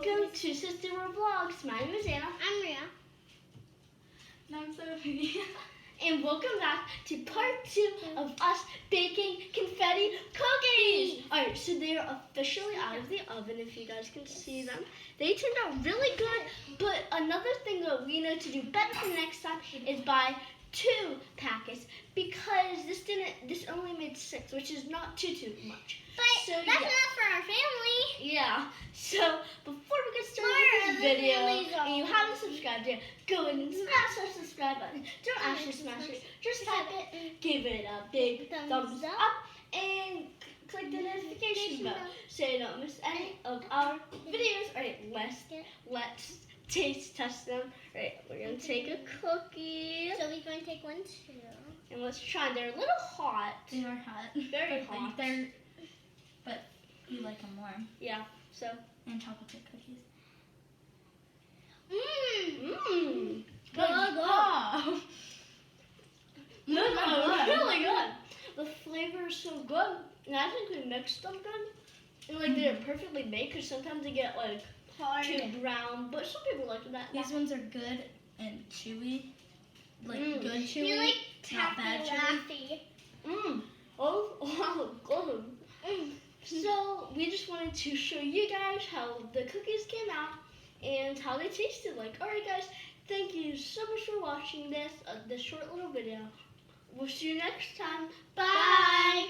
welcome to Sister Vlogs. My name is Anna. I'm Rhea. And I'm Sophie. And welcome back to part 2 of us baking confetti cookies. Alright, so they are officially out of the oven, if you guys can see them. They turned out really good, but another thing that we know to do better for next time is buy 2 packets, because this only made 6, which is not too much. But so, that's yeah. enough for our family. Yeah, so before we get started with this video, and you haven't subscribed yet, go in and smash that subscribe button. Don't actually smash it, just tap it, give it a big thumbs up, and click the notification bell so you don't miss any of our videos. Alright, let's taste test them. Alright, we're going to take a cookie. So we're going to take one too. And let's try. They're a little hot. They are hot. Very hot. But you like them warm. Yeah, so. And chocolate chip cookies. Mmm. Good. Oh. No, really good. The flavor is so good. And I think we mixed them good. And like they're perfectly baked, because sometimes they get like too brown. But some people like that. These ones are good and chewy. Like good chewy. You like not bad chewy. Mmm. Oh, good. So we just wanted to show you guys how the cookies came out and how they tasted like. Alright guys, thank you so much for watching this short little video. We'll see you next time. Bye!